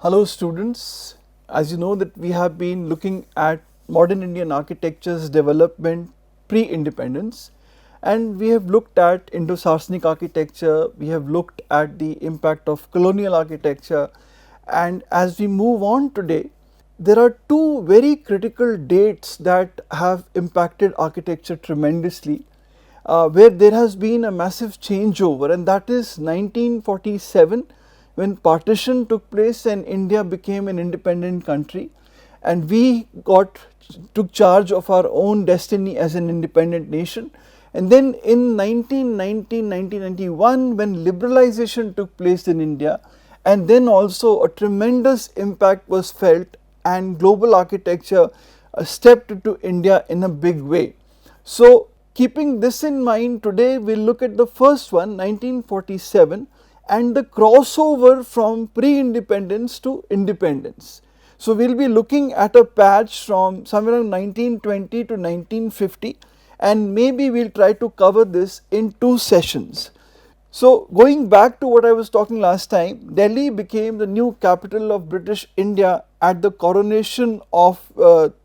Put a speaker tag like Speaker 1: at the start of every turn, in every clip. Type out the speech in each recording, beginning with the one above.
Speaker 1: Hello students, as you know that we have been looking at modern Indian architecture's development pre-independence, and we have looked at Indo-Saracenic architecture, we have looked at the impact of colonial architecture, and as we move on today, there are two very critical dates that have impacted architecture tremendously, where there has been a massive changeover, and that is 1947, when partition took place and India became an independent country, and we took charge of our own destiny as an independent nation. And then in 1991, when liberalization took place in India, and then also a tremendous impact was felt and global architecture stepped into India in a big way. So keeping this in mind, today we will look at the first one, 1947, and the crossover from pre-independence to independence. So we will be looking at a patch from somewhere around 1920 to 1950, and maybe we will try to cover this in two sessions. So going back to what I was talking last time, Delhi became the new capital of British India at the coronation of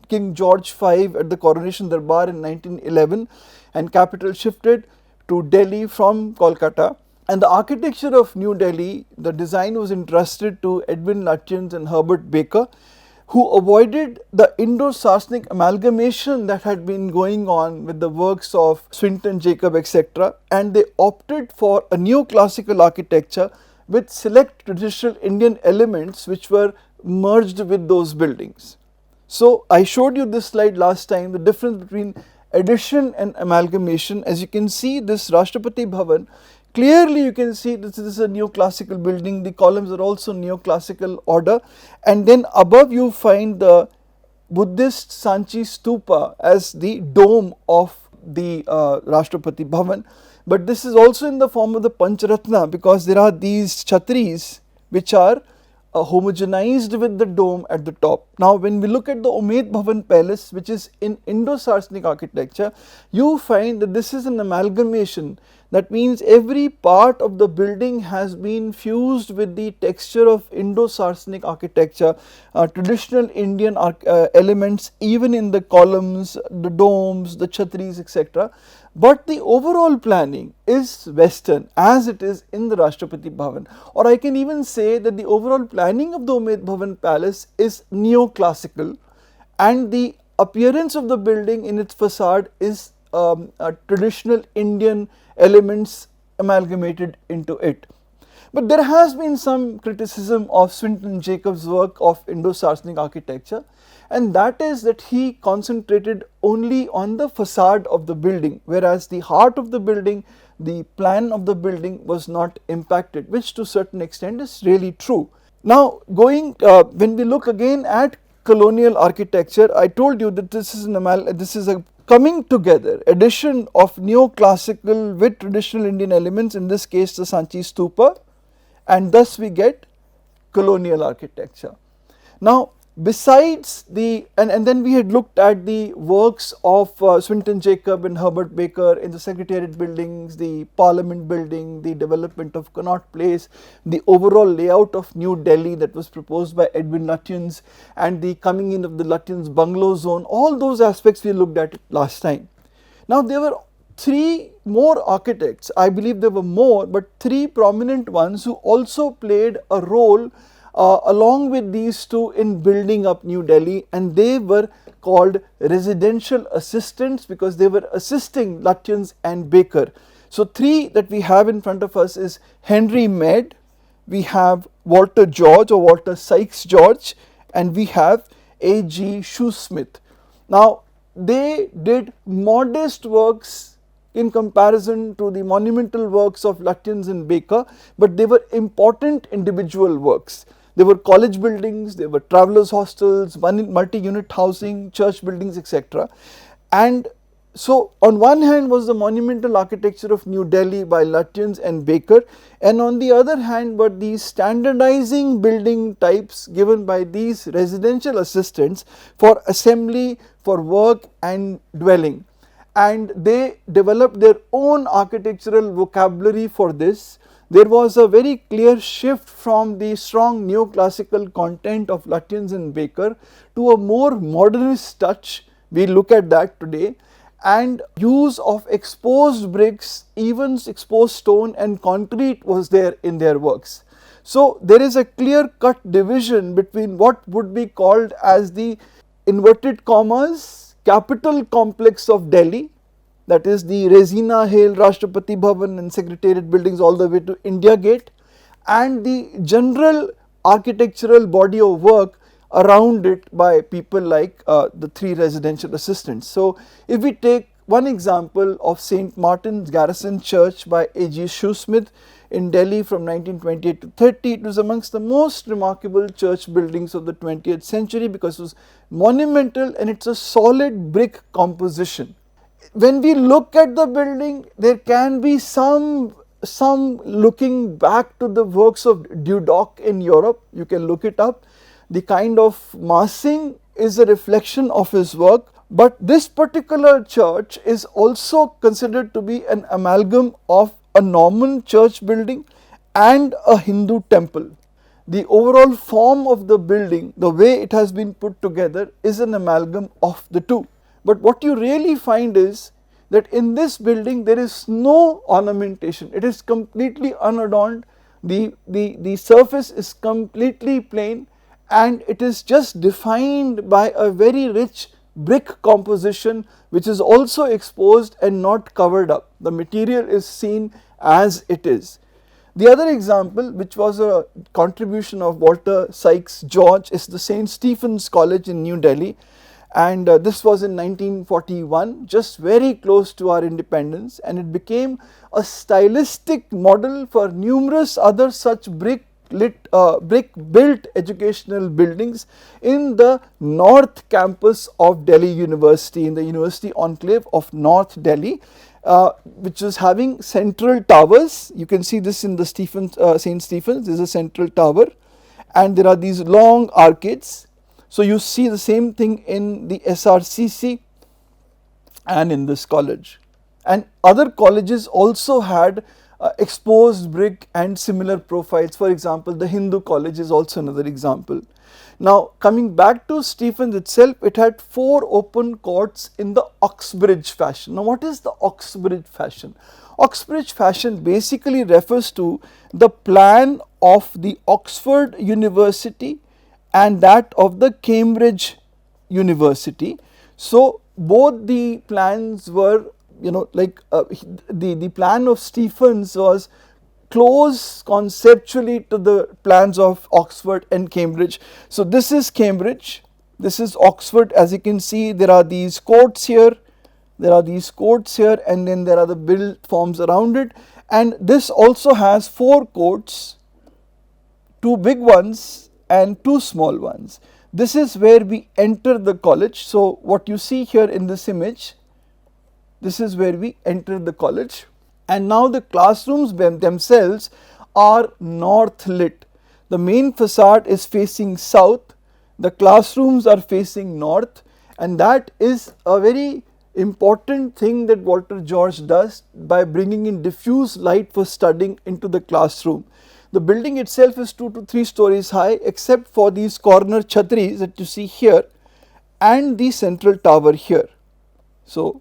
Speaker 1: King George V at the Coronation Darbar in 1911, and capital shifted to Delhi from Kolkata. And the architecture of New Delhi, the design was entrusted to Edwin Lutyens and Herbert Baker, who avoided the Indo-Saracenic amalgamation that had been going on with the works of Swinton, Jacob, etc., and they opted for a neoclassical architecture with select traditional Indian elements which were merged with those buildings. So I showed you this slide last time, the difference between addition and amalgamation. As you can see, this Rashtrapati Bhavan, clearly you can see this is a neoclassical building, the columns are also neoclassical order, and then above you find the Buddhist Sanchi Stupa as the dome of the Rashtrapati Bhavan, but this is also in the form of the Pancharatna, because there are these chhatris which are homogenized with the dome at the top. Now when we look at the Umaid Bhavan Palace, which is in Indo-Saracenic architecture, you find that this is an amalgamation. That means every part of the building has been fused with the texture of Indo-Saracenic architecture, traditional Indian elements even in the columns, the domes, the chhatris, etc. But the overall planning is Western, as it is in the Rashtrapati Bhavan, or I can even say that the overall planning of the Umaid Bhavan Palace is neoclassical, and the appearance of the building in its facade is traditional Indian elements amalgamated into it. But there has been some criticism of Swinton Jacob's work of Indo-Saracenic architecture, and that is that he concentrated only on the facade of the building, whereas the heart of the building, the plan of the building was not impacted, which to a certain extent is really true. Now when we look again at colonial architecture, I told you that this is a coming together, addition of neoclassical with traditional Indian elements, in this case the Sanchi Stupa, and thus we get colonial architecture. Now besides and then we had looked at the works of Swinton Jacob and Herbert Baker in the Secretariat buildings, the Parliament building, the development of Connaught Place, the overall layout of New Delhi that was proposed by Edwin Lutyens, and the coming in of the Lutyens bungalow zone. All those aspects we looked at last time. Now there were three more architects, I believe there were more, but three prominent ones who also played a role along with these two in building up New Delhi, and they were called residential assistants because they were assisting Lutyens and Baker. So three that we have in front of us is Henry Mead, we have Walter George or Walter Sykes George, and we have A.G. Shoesmith. Now they did modest works in comparison to the monumental works of Lutyens and Baker, but they were important individual works. There were college buildings, there were travelers hostels, multi-unit housing, church buildings, etc. And so on one hand was the monumental architecture of New Delhi by Lutyens and Baker, and on the other hand were these standardizing building types given by these residential assistants for assembly, for work and dwelling. And they developed their own architectural vocabulary for this. there was a very clear shift from the strong neoclassical content of Lutyens and Baker to a more modernist touch. We look at that today, and use of exposed bricks, even exposed stone and concrete was there in their works. So there is a clear cut division between what would be called as the inverted commas capital complex of Delhi, that is the Resina Hill, Rashtrapati Bhavan and Secretariat buildings all the way to India Gate, and the general architectural body of work around it by people like the three residential assistants. So if we take one example of St. Martin's Garrison Church by A.G. Shoesmith in Delhi from 1928 to 30, it was amongst the most remarkable church buildings of the 20th century because it was monumental and it's a solid brick composition. When we look at the building, there can be some looking back to the works of Dudok in Europe. You can look it up. The kind of massing is a reflection of his work, but this particular church is also considered to be an amalgam of a Norman church building and a Hindu temple. The overall form of the building, the way it has been put together, is an amalgam of the two. But what you really find is that in this building there is no ornamentation, it is completely unadorned, the surface is completely plain, and it is just defined by a very rich brick composition which is also exposed and not covered up. The material is seen as it is. The other example, which was a contribution of Walter Sykes George, is the St. Stephen's College in New Delhi, and this was in 1941, just very close to our independence, and it became a stylistic model for numerous other such brick built educational buildings in the North Campus of Delhi University, in the University Enclave of North Delhi, which is having central towers. You can see this in the St. Stephen's, this is a central tower, and there are these long arcades. So you see the same thing in the SRCC and in this college. And other colleges also had exposed brick and similar profiles. For example, the Hindu college is also another example. Now coming back to Stephen's itself, it had 4 open courts in the Oxbridge fashion. Now what is the Oxbridge fashion? Oxbridge fashion basically refers to the plan of the Oxford University and that of the Cambridge University. So both the plans were, the plan of Stephen's was close conceptually to the plans of Oxford and Cambridge. So this is Cambridge, this is Oxford. As you can see, there are these courts here, and then there are the built forms around it, and this also has 4 courts, 2 big ones and 2 small ones. This is where we enter the college. So what you see here in this image, this is where we enter the college, and now the classrooms themselves are north lit. The main facade is facing south, the classrooms are facing north, and that is a very important thing that Walter George does by bringing in diffuse light for studying into the classroom. The building itself is 2 to 3 stories high, except for these corner chhatris that you see here and the central tower here. So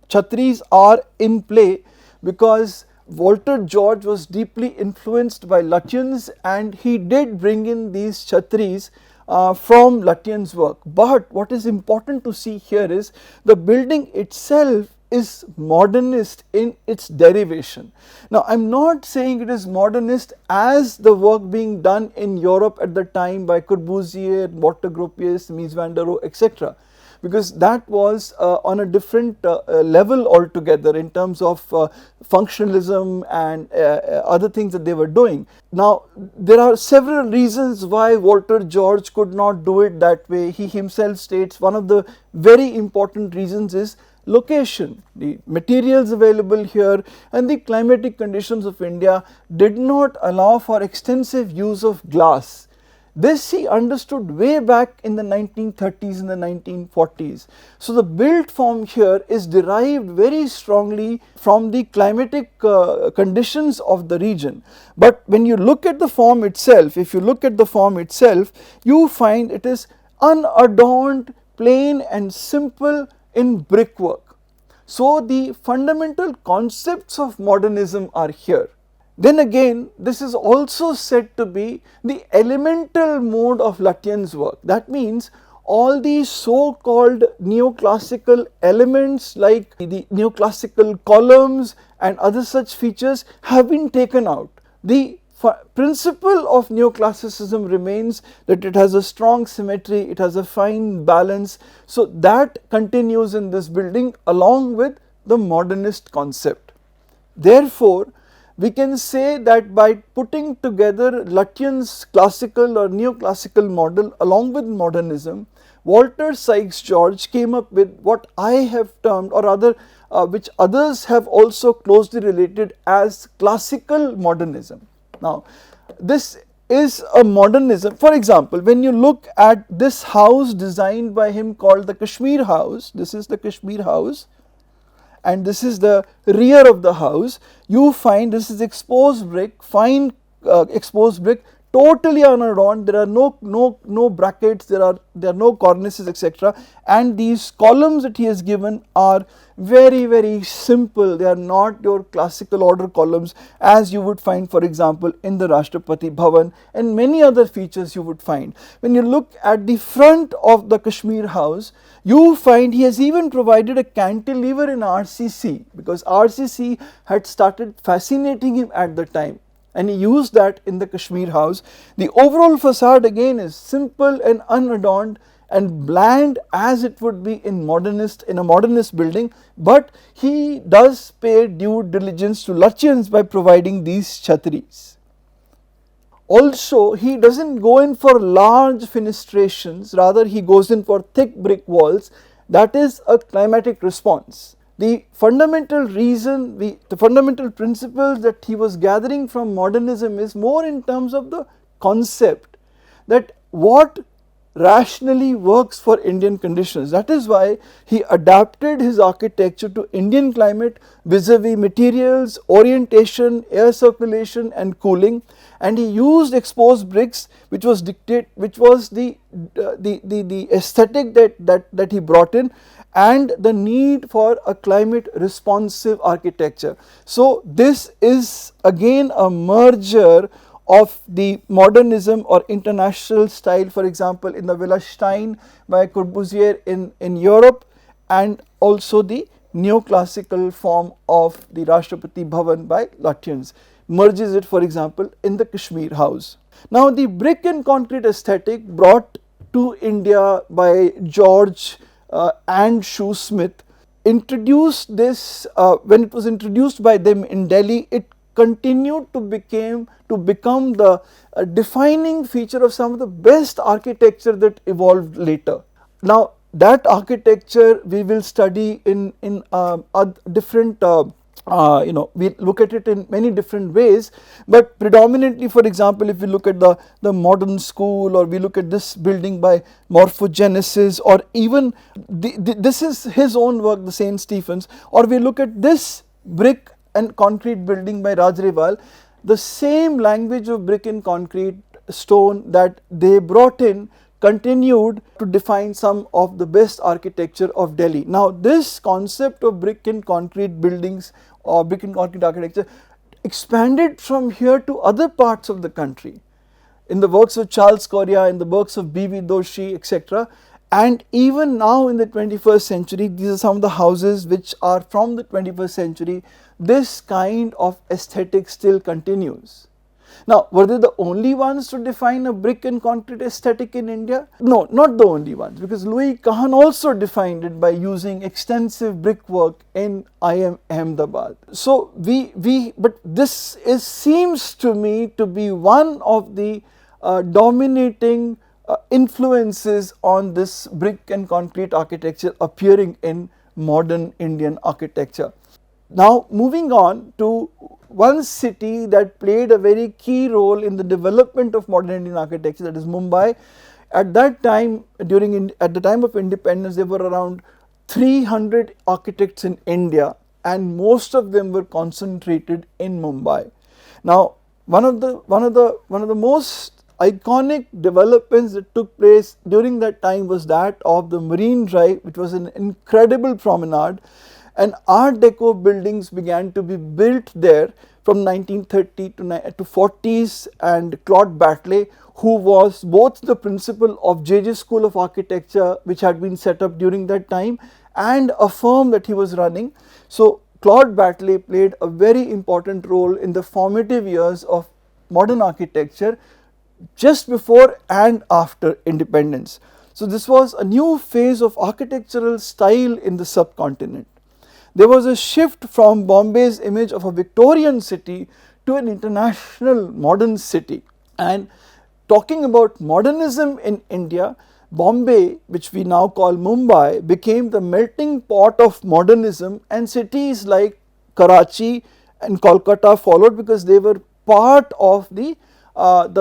Speaker 1: chhatris are in play because Walter George was deeply influenced by Lutyens, and he did bring in these chhatris from Lutyens' work. But what is important to see here is the building itself is modernist in its derivation. Now I am not saying it is modernist as the work being done in Europe at the time by Corbusier, Walter Gropius, Mies van der Rohe, etc., because that was on a different level altogether in terms of functionalism and other things that they were doing. Now there are several reasons why Walter George could not do it that way. He himself states one of the very important reasons is location. The materials available here and the climatic conditions of India did not allow for extensive use of glass. This he understood way back in the 1930s and the 1940s. So the built form here is derived very strongly from the climatic conditions of the region. But when you look at the form itself, if you look at the form itself, you find it is unadorned, plain and simple in brickwork. So the fundamental concepts of modernism are here. Then again, this is also said to be the elemental mode of Lutyens' work. That means all these so-called neoclassical elements like the neoclassical columns and other such features have been taken out. The principle of neoclassicism remains that it has a strong symmetry, it has a fine balance, so that continues in this building along with the modernist concept. Therefore, we can say that by putting together Lutyens' classical or neoclassical model along with modernism, Walter Sykes George came up with what I have termed, or rather which others have also closely related as classical modernism. Now, this is a modernism. For example, when you look at this house designed by him called the Kashmir House, this is the Kashmir House, and this is the rear of the house, you find this is exposed brick, fine exposed brick, totally unadorned. There are no brackets, there are no cornices, etc. And these columns that he has given are very simple. They are not your classical order columns as you would find, for example, in the Rashtrapati Bhavan, and many other features you would find. When you look at the front of the Kashmir House, you find he has even provided a cantilever in RCC, because RCC had started fascinating him at the time, and he used that in the Kashmir House. The overall facade again is simple and unadorned and bland as it would be in a modernist building, but he does pay due diligence to Lutyens by providing these chhatris. Also, he doesn't go in for large fenestrations, rather he goes in for thick brick walls. That is a climatic response. The fundamental reason, the fundamental principles that he was gathering from modernism is more in terms of the concept that what rationally works for Indian conditions. That is why he adapted his architecture to Indian climate vis-a-vis materials, orientation, air circulation and cooling, and he used exposed bricks, which was the aesthetic that he brought in, and the need for a climate responsive architecture. So this is again a merger of the modernism or international style, for example in the Villa Stein by Corbusier in Europe, and also the neoclassical form of the Rashtrapati Bhavan by Lutyens, merges it, for example, in the Kashmir House. Now the brick and concrete aesthetic brought to India by George and Shoesmith introduced this, when it was introduced by them in Delhi, it continued to become the defining feature of some of the best architecture that evolved later. Now that architecture we will study in different we look at it in many different ways, but predominantly, for example, if we look at the modern school, or we look at this building by Morphogenesis, or even this is his own work, the St. Stephen's, or we look at this brick and concrete building by Rajrewal, the same language of brick and concrete stone that they brought in continued to define some of the best architecture of Delhi. Now this concept of brick and concrete buildings or brick and concrete architecture expanded from here to other parts of the country in the works of Charles Correa, in the works of B.V. Doshi, etc. And even now in the 21st century, these are some of the houses which are from the 21st century. This kind of aesthetic still continues. Now, were they the only ones to define a brick and concrete aesthetic in India? No, not the only ones, because Louis Kahn also defined it by using extensive brickwork in IM Ahmedabad. So but this seems to me to be one of the dominating influences on this brick and concrete architecture appearing in modern Indian architecture. Now moving on to one city that played a very key role in the development of modern Indian architecture, that is Mumbai. At that time, at the time of independence, there were around 300 architects in India, and most of them were concentrated in Mumbai. Now, one of the most iconic developments that took place during that time was that of the Marine Drive, which was an incredible promenade, and Art Deco buildings began to be built there from 1930 to 40s, and Claude Batley, who was both the principal of JJ School of Architecture, which had been set up during that time, and a firm that he was running. So Claude Batley played a very important role in the formative years of modern architecture just before and after independence. So this was a new phase of architectural style in the subcontinent. There was a shift from Bombay's image of a Victorian city to an international modern city. And talking about modernism in India, Bombay, which we now call Mumbai, became the melting pot of modernism, and cities like Karachi and Kolkata followed because they were part of the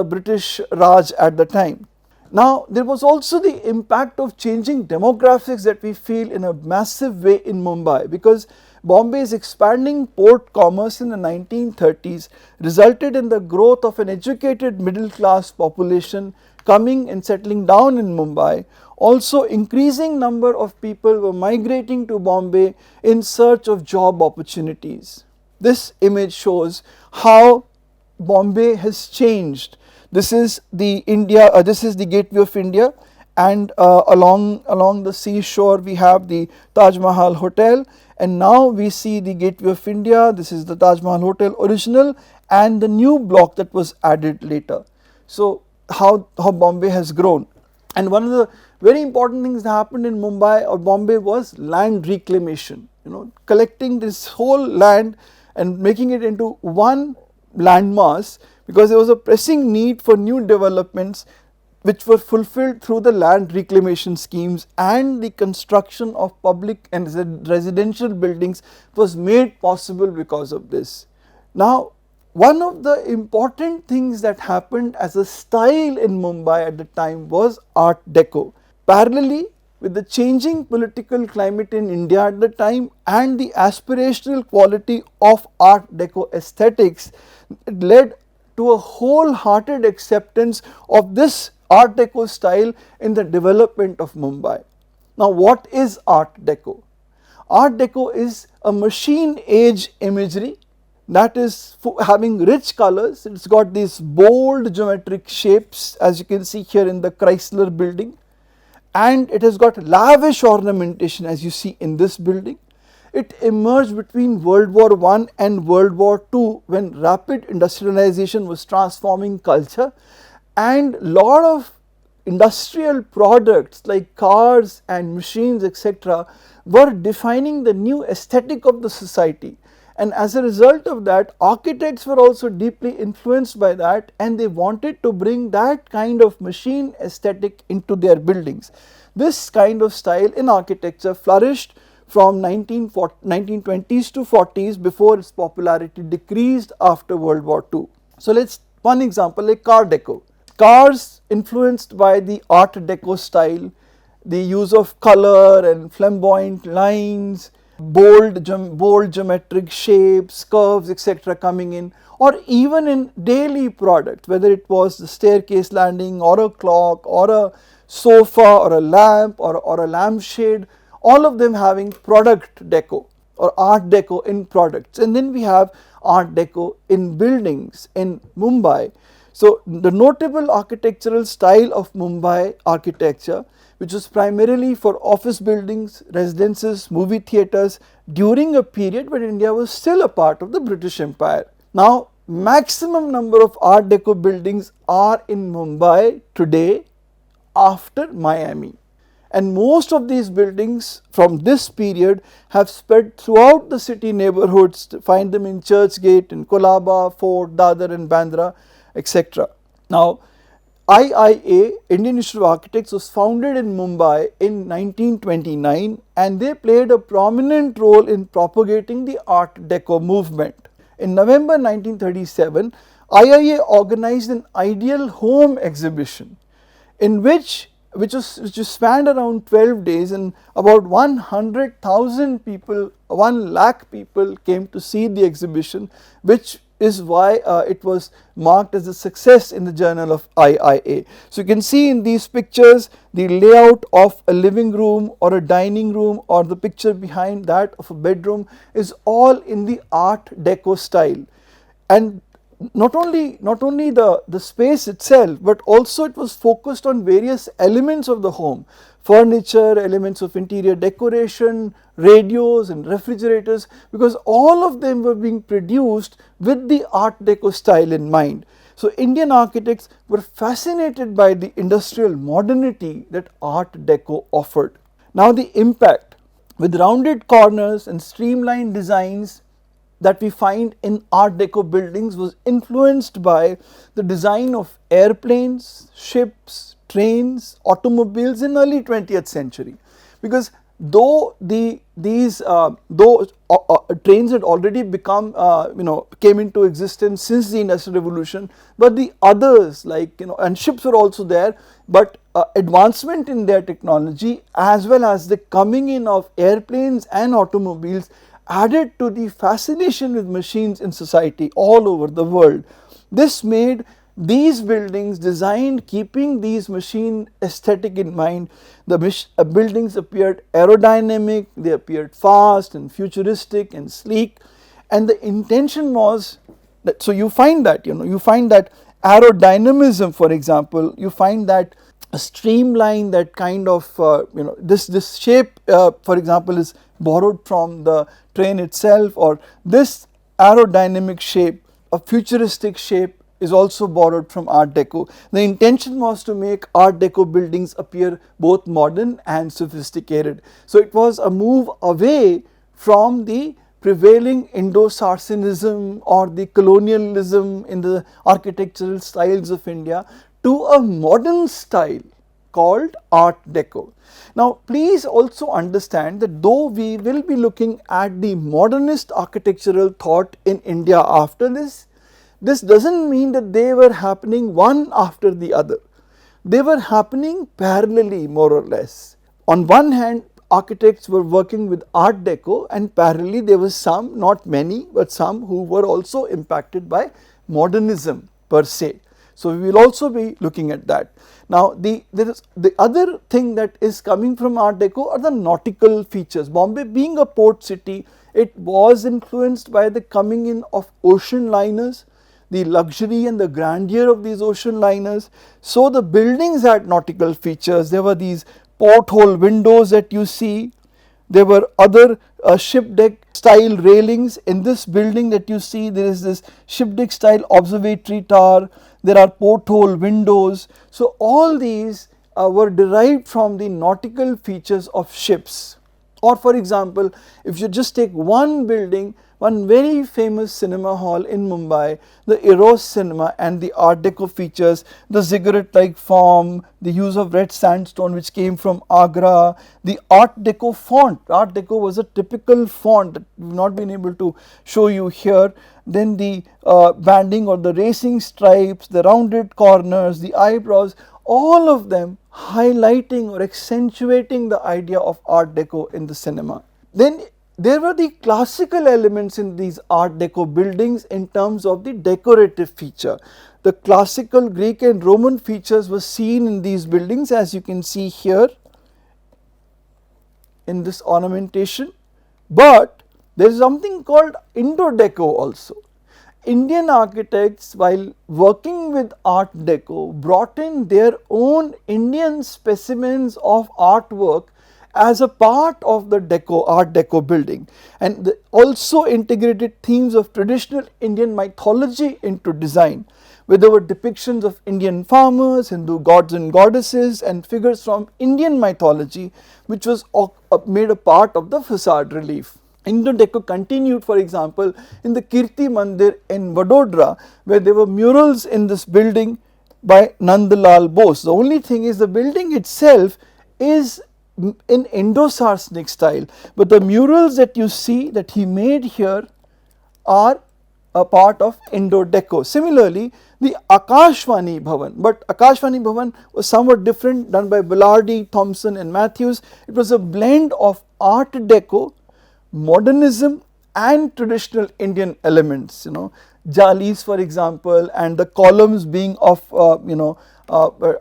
Speaker 1: British Raj at the time. Now, there was also the impact of changing demographics that we feel in a massive way in Mumbai, because Bombay's expanding port commerce in the 1930s resulted in the growth of an educated middle class population coming and settling down in Mumbai. Also, increasing number of people were migrating to Bombay in search of job opportunities. This image shows how Bombay has changed. This is the Gateway of India, and along the seashore we have the Taj Mahal Hotel, and now we see the Gateway of India. This is the Taj Mahal Hotel original and the new block that was added later. So how Bombay has grown. And one of the very important things that happened in Mumbai or Bombay was land reclamation, collecting this whole land and making it into one landmass, because there was a pressing need for new developments which were fulfilled through the land reclamation schemes, and the construction of public and residential buildings was made possible because of this. Now, one of the important things that happened as a style in Mumbai at the time was Art Deco. Parallelly with the changing political climate in India at the time and the aspirational quality of Art Deco aesthetics, it led to a wholehearted acceptance of this Art Deco style in the development of Mumbai. Now, what is Art Deco? Art Deco is a machine age imagery that is having rich colors. It's got these bold geometric shapes, as you can see here in the Chrysler building, and it has got lavish ornamentation, as you see in this building. It emerged between World War I and World War II, when rapid industrialization was transforming culture, and lot of industrial products like cars and machines, etc., were defining the new aesthetic of the society. And as a result of that, architects were also deeply influenced by that, and they wanted to bring that kind of machine aesthetic into their buildings. This kind of style in architecture flourished from 1920s to 40s before its popularity decreased after World War II. So let's, one example like car deco. Cars influenced by the Art Deco style, the use of color and flamboyant lines, bold geometric shapes, curves, etc. coming in, or even in daily products, whether it was the staircase landing or a clock or a sofa or a lamp or a lampshade, all of them having product deco or Art Deco in products. And then we have Art Deco in buildings in Mumbai. So the notable architectural style of Mumbai architecture, which was primarily for office buildings, residences, movie theatres, during a period when India was still a part of the British Empire. Now, maximum number of Art Deco buildings are in Mumbai today after Miami. And most of these buildings from this period have spread throughout the city neighborhoods. Find them in Churchgate, in Colaba, Fort, Dadar and Bandra, etc. Now, IIA, Indian Institute of Architects, was founded in Mumbai in 1929, and they played a prominent role in propagating the Art Deco movement. in November 1937, IIA organized an ideal home exhibition in which spanned around 12 days, and about 100,000 people, 1 lakh people came to see the exhibition, which is why it was marked as a success in the journal of IIA. So you can see in these pictures the layout of a living room or a dining room, or the picture behind that of a bedroom is all in the Art Deco style. And not only the space itself, but also it was focused on various elements of the home: furniture, elements of interior decoration, radios and refrigerators, because all of them were being produced with the Art Deco style in mind. So Indian architects were fascinated by the industrial modernity that Art Deco offered. Now the impact, with rounded corners and streamlined designs that we find in Art Deco buildings, was influenced by the design of airplanes, ships, trains, automobiles in early 20th century. Because though these trains had already become came into existence since the Industrial Revolution, but the others, like and ships were also there, but advancement in their technology as well as the coming in of airplanes and automobiles added to the fascination with machines in society all over the world. This made these buildings designed keeping these machine aesthetic in mind. The buildings appeared aerodynamic, they appeared fast and futuristic and sleek, and the intention was that, so you find that aerodynamism, for example, you find that a streamline, that kind of this shape for example is borrowed from the train itself, or this aerodynamic shape, a futuristic shape, is also borrowed from Art Deco. The intention was to make Art Deco buildings appear both modern and sophisticated. So it was a move away from the prevailing Indo-Sarcenism or the colonialism in the architectural styles of India to a modern style called Art Deco. Now please also understand that though we will be looking at the modernist architectural thought in India after this does not mean that they were happening one after the other. They were happening parallelly, more or less. On one hand, architects were working with Art Deco, and parallelly there were some, not many, but some who were also impacted by modernism per se. So we will also be looking at that. Now the other thing that is coming from Art Deco are the nautical features. Bombay being a port city, it was influenced by the coming in of ocean liners, the luxury and the grandeur of these ocean liners. So the buildings had nautical features. There were these porthole windows that you see. There were other ship deck style railings. In this building that you see, there is this ship deck style observatory tower. There are porthole windows. So all these were derived from the nautical features of ships. Or for example, if you just take one building, one very famous cinema hall in Mumbai, the Eros cinema, and the Art Deco features, the ziggurat like form, the use of red sandstone which came from Agra, the Art Deco font. Art Deco was a typical font that we have not been able to show you here. Then the banding or the racing stripes, the rounded corners, the eyebrows, all of them highlighting or accentuating the idea of Art Deco in the cinema. Then there were the classical elements in these Art Deco buildings in terms of the decorative feature. The classical Greek and Roman features were seen in these buildings, as you can see here in this ornamentation, but there is something called Indo Deco also. Indian architects, while working with Art Deco, brought in their own Indian specimens of artwork as a part of the Art Deco building, and also integrated themes of traditional Indian mythology into design, where there were depictions of Indian farmers, Hindu gods and goddesses, and figures from Indian mythology, which was made a part of the facade relief. Indo Deco continued, for example, in the Kirti Mandir in Vadodara, where there were murals in this building by Nandlal Bose. The only thing is the building itself is in Indo-Saracenic style, but the murals that you see that he made here are a part of Indo Deco. Similarly, the Akashvani Bhavan, but Akashvani Bhavan was somewhat different, done by Bellardi, Thompson and Matthews. It was a blend of Art Deco, Modernism and traditional Indian elements, jalis for example, and the columns being of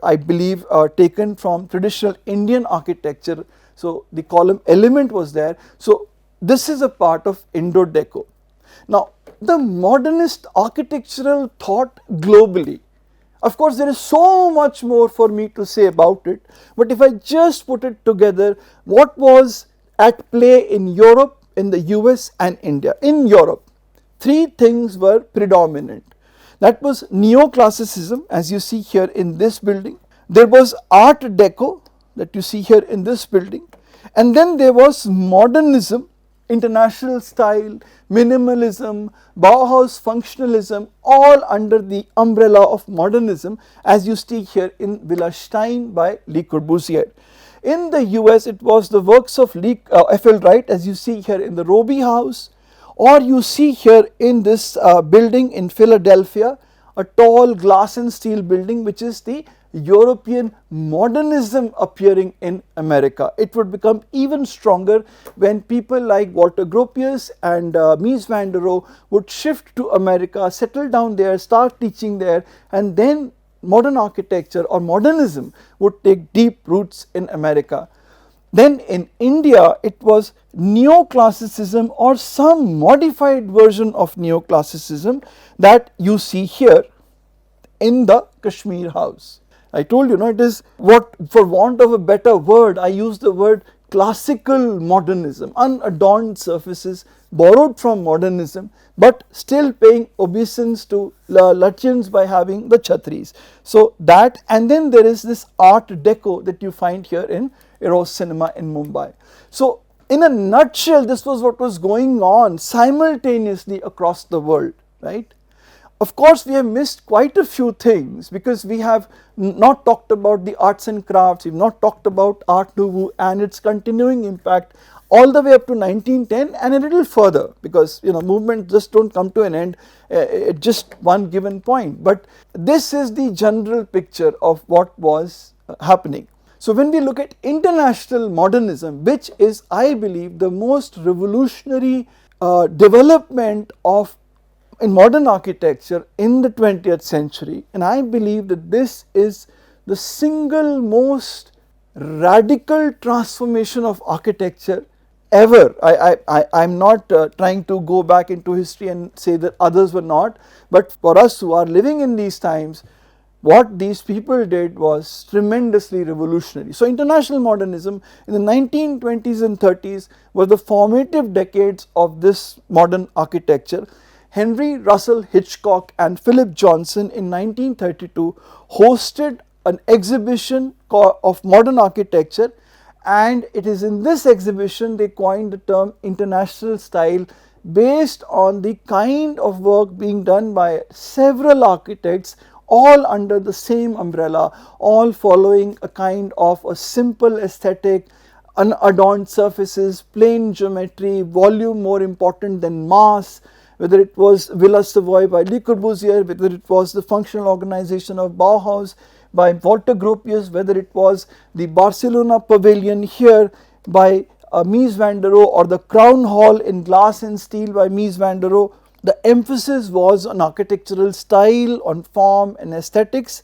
Speaker 1: I believe taken from traditional Indian architecture. So the column element was there. So this is a part of Indo Deco. Now the modernist architectural thought globally, of course there is so much more for me to say about it, but if I just put it together, what was at play in Europe, in the US and India. In Europe, three things were predominant. That was neoclassicism, as you see here in this building. There was Art Deco that you see here in this building, and then there was modernism, international style, minimalism, Bauhaus functionalism, all under the umbrella of modernism, as you see here in Villa Stein by Le Corbusier. In the US, it was the works of F.L. Wright, as you see here in the Roby House, or you see here in this building in Philadelphia, a tall glass and steel building which is the European modernism appearing in America. It would become even stronger when people like Walter Gropius and Mies van der Rohe would shift to America, settle down there, start teaching there, and then modern architecture or modernism would take deep roots in America. Then in India, it was neoclassicism or some modified version of neoclassicism that you see here in the Kashmir House. I told you, it is what, for want of a better word, I use the word classical modernism, unadorned surfaces borrowed from modernism, but still paying obeisance to Lutyens by having the chhatris. So that, and then there is this Art Deco that you find here in Eros Cinema in Mumbai. So in a nutshell, this was what was going on simultaneously across the world, right? Of course, we have missed quite a few things because we have not talked about the arts and crafts, we have not talked about Art Nouveau and its continuing impact all the way up to 1910 and a little further, because movements just don't come to an end at just one given point. But this is the general picture of what was happening. So when we look at international modernism, which is, I believe, the most revolutionary development in modern architecture in the 20th century, and I believe that this is the single most radical transformation of architecture ever. I'm not trying to go back into history and say that others were not, but for us who are living in these times, what these people did was tremendously revolutionary. So international modernism in the 1920s and 30s were the formative decades of this modern architecture. Henry Russell Hitchcock and Philip Johnson in 1932 hosted an exhibition of modern architecture, and it is in this exhibition they coined the term international style based on the kind of work being done by several architects, all under the same umbrella, all following a kind of a simple aesthetic, unadorned surfaces, plain geometry, volume more important than mass. Whether it was Villa Savoy by Le Corbusier, whether it was the functional organization of Bauhaus by Walter Gropius, whether it was the Barcelona Pavilion here by Mies van der Rohe, or the Crown Hall in glass and steel by Mies van der Rohe, the emphasis was on architectural style, on form and aesthetics.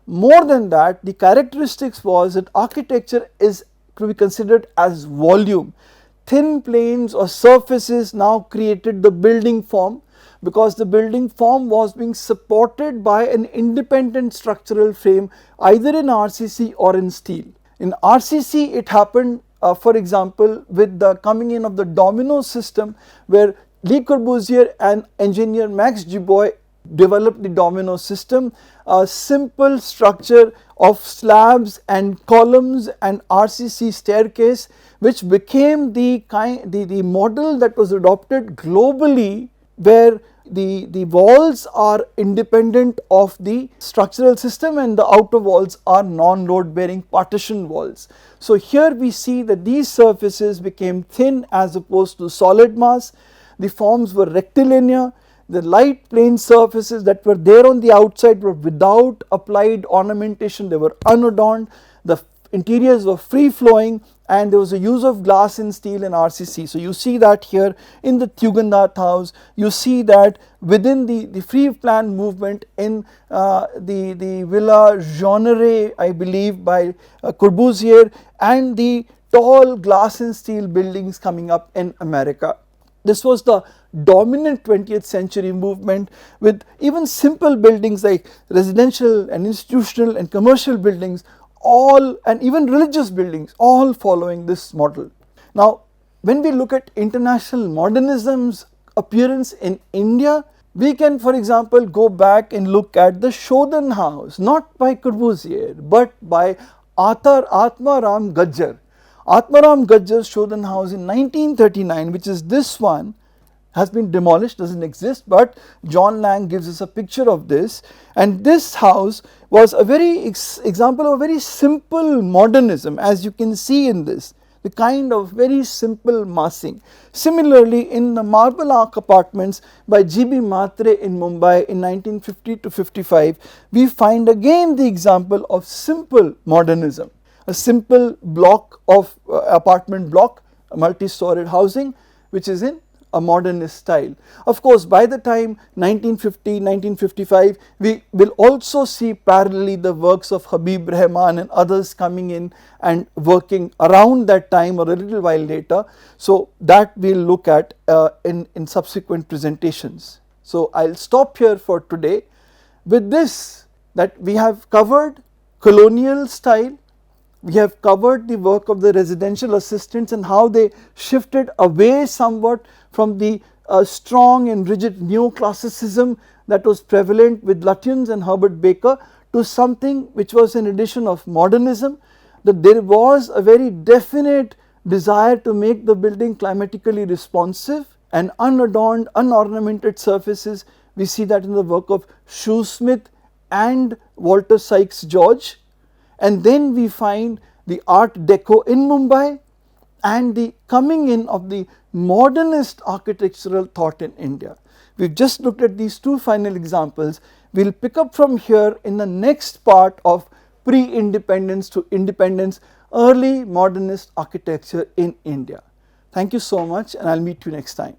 Speaker 1: More than that, the characteristics was that architecture is to be considered as volume. Thin planes or surfaces now created the building form, because the building form was being supported by an independent structural frame either in RCC or in steel. In RCC it happened for example with the coming in of the domino system, where Le Corbusier and engineer Max Dubois developed the domino system, a simple structure of slabs and columns and RCC staircase, which became the model that was adopted globally, where the walls are independent of the structural system and the outer walls are non-load bearing partition walls. So here we see that these surfaces became thin as opposed to solid mass. The forms were rectilinear, the light plain surfaces that were there on the outside were without applied ornamentation, they were unadorned, the interiors were free flowing, and there was a use of glass and steel and RCC. So you see that here in the Tugendhat house, you see that within the free plan movement in the Villa Genre, I believe, by Corbusier, and the tall glass and steel buildings coming up in America. This was the dominant 20th century movement, with even simple buildings like residential and institutional and commercial buildings, all, and even religious buildings, all following this model. Now, when we look at international modernism's appearance in India, we can, for example, go back and look at the Shodhan house, not by Corbusier but by Atmaram Gajjar. Atmaram Gajjar's Shodhan house in 1939, which is this one, has been demolished, doesn't exist, but John Lang gives us a picture of this, and this house was a very example of a very simple modernism, as you can see in this, the kind of very simple massing. Similarly, in the Marble Arc apartments by G.B. Matre in Mumbai in 1950 to 55, we find again the example of simple modernism, a simple block of apartment block, a multi-storied housing, which is in a modernist style. Of course, by the time 1950, 1955, we will also see parallelly the works of Habib Rahman and others coming in and working around that time or a little while later. So that we will look at in subsequent presentations. So I will stop here for today. With this, that we have covered colonial style, we have covered the work of the residential assistants and how they shifted away somewhat from the strong and rigid neoclassicism that was prevalent with Lutyens and Herbert Baker to something which was an addition of modernism, that there was a very definite desire to make the building climatically responsive and unadorned, unornamented surfaces. We see that in the work of Shoesmith and Walter Sykes George. And then we find the Art Deco in Mumbai and the coming in of the modernist architectural thought in India. We have just looked at these two final examples. We will pick up from here in the next part of pre-independence to independence, early modernist architecture in India. Thank you so much, and I will meet you next time.